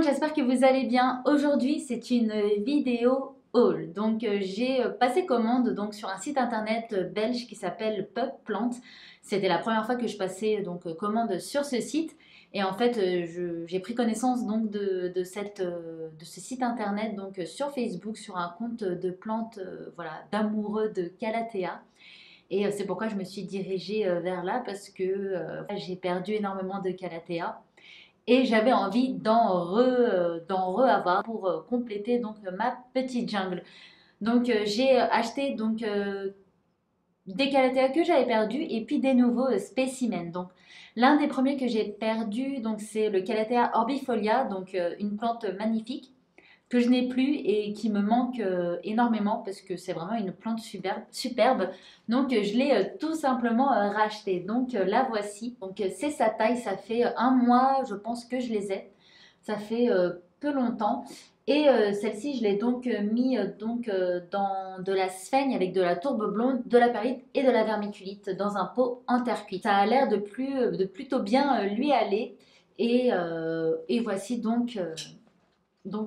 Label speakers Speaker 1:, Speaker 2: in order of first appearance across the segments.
Speaker 1: j'espère que vous allez bien. Aujourd'hui, c'est une vidéo haul. Donc, j'ai passé commande donc, sur un site internet belge qui s'appelle Pub Plant. C'était la première fois que je passais donc, commande sur ce site. Et en fait, j'ai pris connaissance donc, de ce site internet donc, sur Facebook, sur un compte de plantes voilà, d'amoureux de Calathea. Et c'est pourquoi je me suis dirigée vers là parce que j'ai perdu énormément de Calathea. Et j'avais envie d'en re-avoir pour compléter donc ma petite jungle. Donc j'ai acheté donc des calathea que j'avais perdus et puis des nouveaux spécimens. Donc l'un des premiers que j'ai perdu donc c'est le Calathea orbifolia, donc une plante magnifique que je n'ai plus et qui me manque énormément parce que c'est vraiment une plante superbe. Superbe. Donc je l'ai tout simplement racheté. Donc la voici. Donc c'est sa taille, ça fait un mois je pense que je les ai. Ça fait peu longtemps. Et celle-ci, je l'ai donc mis dans de la sphaigne avec de la tourbe blonde, de la perlite et de la vermiculite dans un pot en terre cuite. Ça a l'air de plutôt bien lui aller. Et voici donc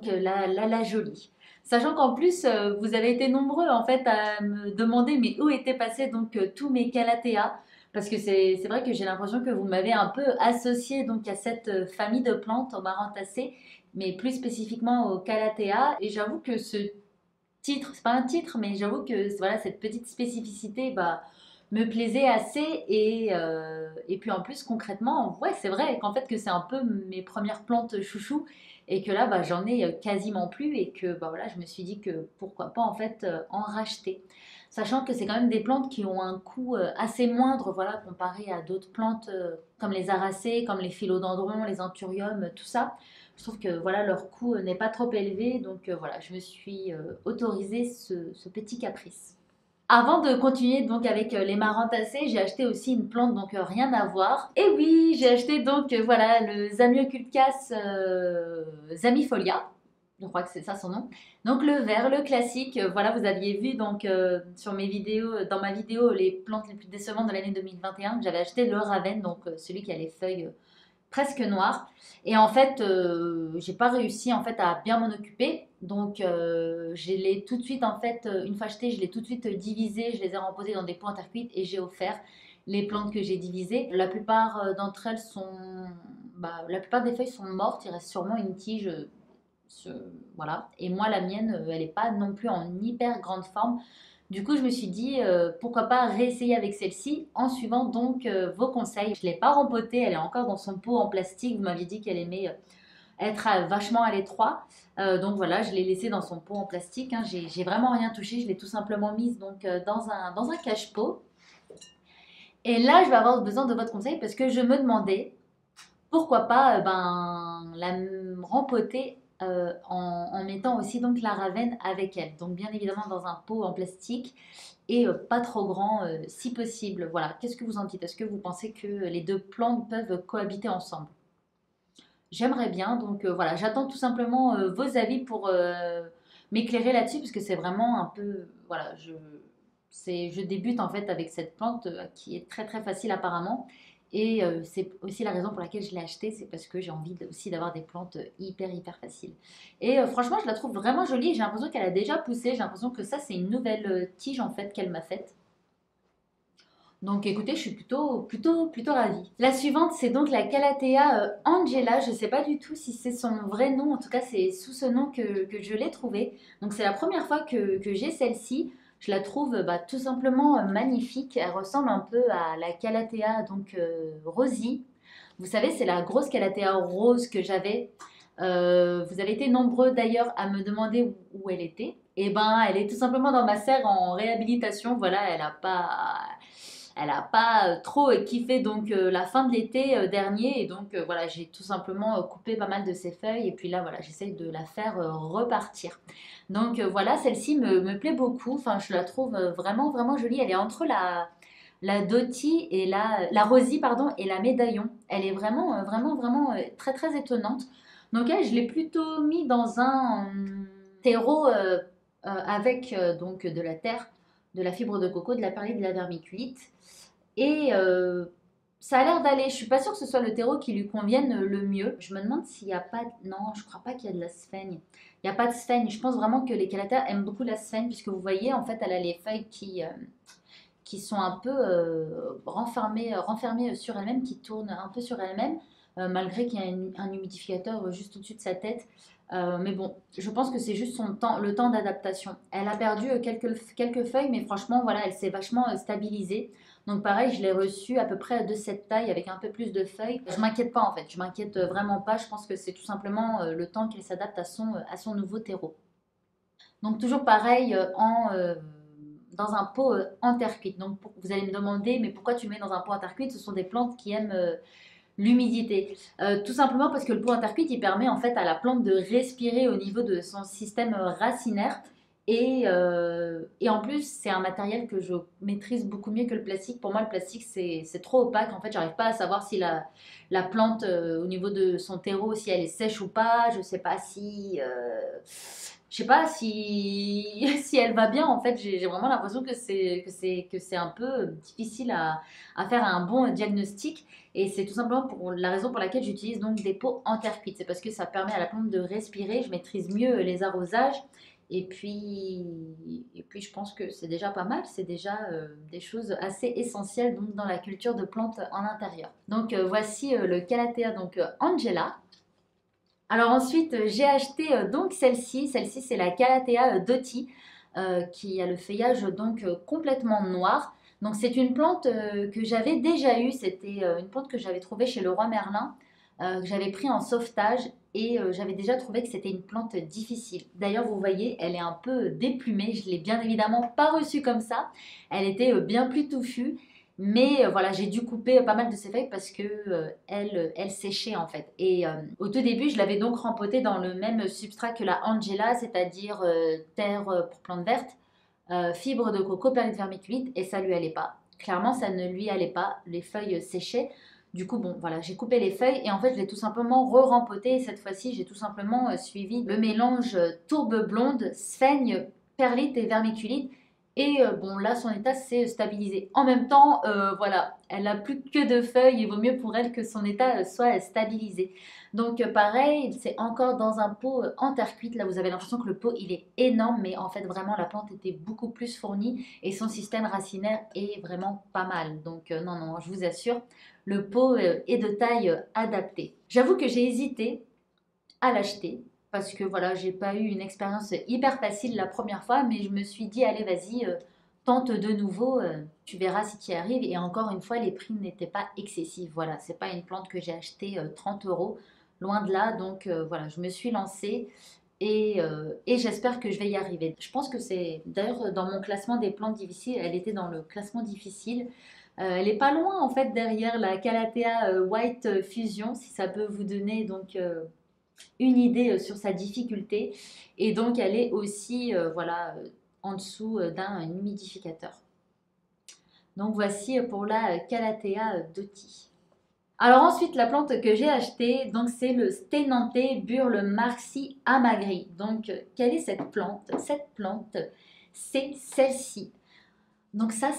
Speaker 1: la jolie. Sachant qu'en plus, vous avez été nombreux en fait à me demander mais où étaient passés donc tous mes calathea. Parce que c'est vrai que j'ai l'impression que vous m'avez un peu associé donc à cette famille de plantes aux marantacées, mais plus spécifiquement aux calathea. Et j'avoue que ce titre, c'est pas un titre, mais j'avoue que voilà, cette petite spécificité bah, me plaisait assez. Et puis en plus, concrètement, ouais, c'est vrai qu'en fait, que c'est un peu mes premières plantes chouchou et que là, bah, j'en ai quasiment plus et que bah, voilà, je me suis dit que pourquoi pas en fait en racheter. Sachant que c'est quand même des plantes qui ont un coût assez moindre, voilà, comparé à d'autres plantes comme les aracées, comme les philodendrons, les anthuriums, tout ça. Je trouve que voilà, leur coût n'est pas trop élevé, donc voilà, je me suis autorisé ce petit caprice. Avant de continuer donc avec les marantacées, j'ai acheté aussi une plante donc rien à voir. Et oui, j'ai acheté donc voilà le Zamioculcas zamifolia. Je crois que c'est ça son nom. Donc le vert, le classique. Voilà, vous aviez vu donc sur mes vidéos, dans ma vidéo les plantes les plus décevantes de l'année 2021. J'avais acheté le Raven, donc celui qui a les feuilles presque noir. Et en fait, j'ai pas réussi en fait à bien m'en occuper. Donc, je l'ai tout de suite en fait, une fois acheté, je l'ai tout de suite divisé. Je les ai remposés dans des pots en terre cuite et j'ai offert les plantes que j'ai divisées. La plupart d'entre elles sont, bah, la plupart des feuilles sont mortes. Il reste sûrement une tige. Voilà. Et moi, la mienne, elle n'est pas non plus en hyper grande forme. Du coup, je me suis dit, pourquoi pas réessayer avec celle-ci en suivant donc vos conseils. Je ne l'ai pas rempotée, elle est encore dans son pot en plastique. Vous m'aviez dit qu'elle aimait être vachement à l'étroit. Donc voilà, je l'ai laissée dans son pot en plastique. Hein. J'ai vraiment rien touché, je l'ai tout simplement mise donc, dans un cache-pot. Et là, je vais avoir besoin de votre conseil parce que je me demandais pourquoi pas ben, la rempoter en mettant aussi donc la ravenne avec elle. Donc bien évidemment dans un pot en plastique et pas trop grand si possible. Voilà, qu'est-ce que vous en dites? Est-ce que vous pensez que les deux plantes peuvent cohabiter ensemble? J'aimerais bien, donc voilà, j'attends tout simplement vos avis pour m'éclairer là-dessus parce que c'est vraiment un peu, voilà, je débute en fait avec cette plante qui est très très facile apparemment. Et c'est aussi la raison pour laquelle je l'ai achetée, c'est parce que j'ai envie aussi d'avoir des plantes hyper faciles. Et franchement, je la trouve vraiment jolie. J'ai l'impression qu'elle a déjà poussé. J'ai l'impression que ça, c'est une nouvelle tige en fait qu'elle m'a faite. Donc écoutez, je suis plutôt ravie. La suivante, c'est donc la Calathea Angela. Je ne sais pas du tout si c'est son vrai nom. En tout cas, c'est sous ce nom que je l'ai trouvée. Donc c'est la première fois que j'ai celle-ci. Je la trouve bah, tout simplement magnifique. Elle ressemble un peu à la Calathea donc Rosie. Vous savez, c'est la grosse Calathea rose que j'avais. Vous avez été nombreux d'ailleurs à me demander où elle était. Et ben, elle est tout simplement dans ma serre en réhabilitation. Voilà, elle a pas trop kiffé donc la fin de l'été dernier et donc voilà j'ai tout simplement coupé pas mal de ses feuilles et puis là voilà j'essaye de la faire repartir. Donc voilà celle-ci me plaît beaucoup, enfin je la trouve vraiment jolie. Elle est entre la Dottie et la Rosie pardon et la Médaillon. Elle est vraiment très étonnante. Donc elle je l'ai plutôt mis dans un terreau avec donc de la terre, de la fibre de coco, de la perlite, de la vermiculite. Et Ça a l'air d'aller. Je suis pas sûre que ce soit le terreau qui lui convienne le mieux. Je me demande s'il n'y a pas. Non, je crois pas qu'il y a de la sphaigne. Il n'y a pas de sphaigne. Je pense vraiment que les calatéas aiment beaucoup la sphaigne, puisque vous voyez, en fait, elle a les feuilles qui sont un peu renfermées sur elle-même, qui tournent un peu sur elle-même, malgré qu'il y a un humidificateur juste au-dessus de sa tête. Mais bon, je pense que c'est juste le temps d'adaptation. Elle a perdu quelques feuilles, mais franchement, voilà, elle s'est vachement stabilisée. Donc pareil, je l'ai reçue à peu près de cette taille avec un peu plus de feuilles. Je m'inquiète pas en fait, je m'inquiète vraiment pas. Je pense que c'est tout simplement le temps qu'elle s'adapte à son nouveau terreau. Donc toujours pareil dans un pot en terre cuite. Donc vous allez me demander, mais pourquoi tu mets dans un pot en terre cuite? Ce sont des plantes qui aiment l'humidité. Tout simplement parce que le pot en terre cuite, il permet en fait à la plante de respirer au niveau de son système racinaire. Et en plus, c'est un matériel que je maîtrise beaucoup mieux que le plastique. Pour moi, le plastique, c'est trop opaque. En fait, j'arrive pas à savoir si la plante, au niveau de son terreau, si elle est sèche ou pas. Je sais pas si, si elle va bien. En fait, j'ai vraiment l'impression que c'est un peu difficile à faire un bon diagnostic. Et c'est tout simplement pour la raison pour laquelle j'utilise donc des pots en terre cuite. C'est parce que ça permet à la plante de respirer. Je maîtrise mieux les arrosages. Et puis, je pense que c'est déjà pas mal, c'est déjà des choses assez essentielles donc, dans la culture de plantes en intérieur. Donc voici le Calathea donc Angela. Alors ensuite, j'ai acheté donc celle-ci. Celle-ci, c'est la Calathea Dotti qui a le feuillage donc complètement noir. Donc c'est une plante que j'avais déjà eue. C'était une plante que j'avais trouvée chez le roi Merlin, que j'avais pris en sauvetage et j'avais déjà trouvé que c'était une plante difficile. D'ailleurs, vous voyez, elle est un peu déplumée. Je l'ai bien évidemment pas reçue comme ça. Elle était bien plus touffue. Mais voilà, j'ai dû couper pas mal de ses feuilles parce que elle séchait en fait. Et au tout début, je l'avais donc rempotée dans le même substrat que la Angela, c'est-à-dire terre pour plantes vertes, fibres de coco, perlite vermiculite, et ça lui allait pas. Clairement, ça ne lui allait pas. Les feuilles séchaient. Du coup, bon, voilà, j'ai coupé les feuilles et en fait, je l'ai tout simplement re-rempotée. Et cette fois-ci, j'ai tout simplement suivi le mélange tourbe blonde, sphaigne, perlite et vermiculite. Et bon, là, son état s'est stabilisé. En même temps, voilà, elle n'a plus que de feuilles. Il vaut mieux pour elle que son état soit stabilisé. Donc, pareil, c'est encore dans un pot en terre cuite. Là, vous avez l'impression que le pot, il est énorme, mais en fait, vraiment, la plante était beaucoup plus fournie et son système racinaire est vraiment pas mal. Donc, non, non, je vous assure, le pot est de taille adaptée. J'avoue que j'ai hésité à l'acheter parce que voilà, j'ai pas eu une expérience hyper facile la première fois, mais je me suis dit, allez, vas-y, tente de nouveau, tu verras si tu y arrives. Et encore une fois, les prix n'étaient pas excessifs. Voilà, c'est pas une plante que j'ai achetée 30 euros, loin de là. Donc voilà, je me suis lancée et j'espère que je vais y arriver. Je pense que c'est d'ailleurs dans mon classement des plantes difficiles, elle était dans le classement difficile. Elle est pas loin en fait derrière la Calathea White Fusion, si ça peut vous donner donc une idée sur sa difficulté. Et donc, elle est aussi voilà, en dessous d'un humidificateur. Donc, voici pour la Calathea Dotti. Alors ensuite, la plante que j'ai achetée, donc c'est le Stenante Burle Marcy Amagri. Donc, quelle est cette plante? Cette plante, c'est celle-ci. Donc ça,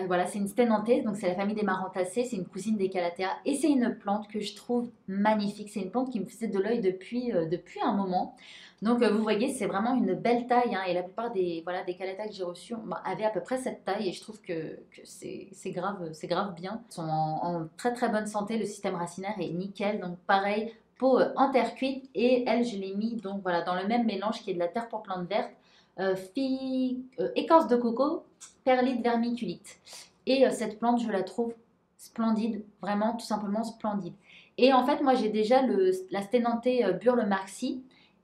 Speaker 1: voilà, c'est une sténantée, donc c'est la famille des marantacées, c'est une cousine des calatéas et c'est une plante que je trouve magnifique. C'est une plante qui me faisait de l'œil depuis un moment. Donc vous voyez, c'est vraiment une belle taille hein, et la plupart des calatéas que j'ai reçus avaient à peu près cette taille et je trouve que c'est grave bien. Ils sont en très très bonne santé, le système racinaire est nickel, donc pareil, peau en terre cuite et elle, je l'ai mis donc voilà, dans le même mélange qui est de la terre pour plantes vertes, écorce de coco, perlite vermiculite. Et cette plante, je la trouve splendide, vraiment tout simplement splendide. Et en fait, moi j'ai déjà la Stenantée Burle Marcy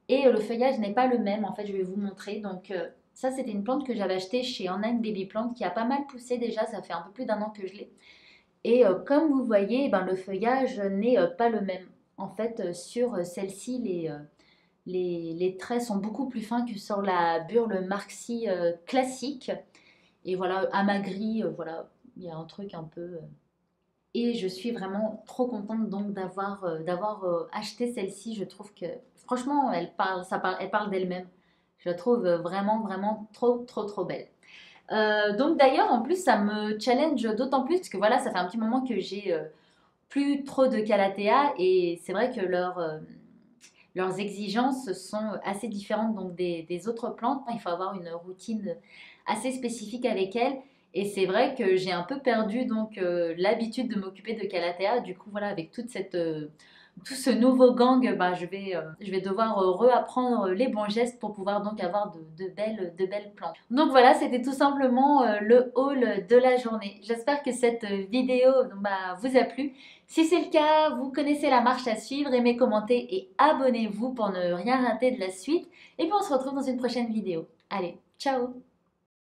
Speaker 1: et le feuillage n'est pas le même. En fait, je vais vous montrer. Donc, ça, c'était une plante que j'avais achetée chez Online Baby Plant qui a pas mal poussé déjà. Ça fait un peu plus d'un an que je l'ai. Et comme vous voyez, ben, le feuillage n'est pas le même. En fait, sur celle-ci, les traits sont beaucoup plus fins que sur la Burle Marcy classique. Et voilà, amagri, voilà, il y a un truc un peu. Et je suis vraiment trop contente donc d'avoir acheté celle-ci. Je trouve que franchement, elle parle d'elle-même. Je la trouve vraiment, vraiment trop, trop, trop belle. Donc d'ailleurs, en plus, ça me challenge d'autant plus parce que voilà, ça fait un petit moment que j'ai plus trop de calathea et c'est vrai que leurs exigences sont assez différentes donc des autres plantes. Il faut avoir une routine assez spécifique avec elles. Et c'est vrai que j'ai un peu perdu donc l'habitude de m'occuper de calathea. Du coup, voilà, avec tout ce nouveau gang, bah, je vais devoir reapprendre les bons gestes pour pouvoir donc avoir de belles plantes. Donc voilà, c'était tout simplement le haul de la journée. J'espère que cette vidéo bah, vous a plu. Si c'est le cas, vous connaissez la marche à suivre, aimez, commentez et abonnez-vous pour ne rien rater de la suite. Et puis on se retrouve dans une prochaine vidéo. Allez, ciao!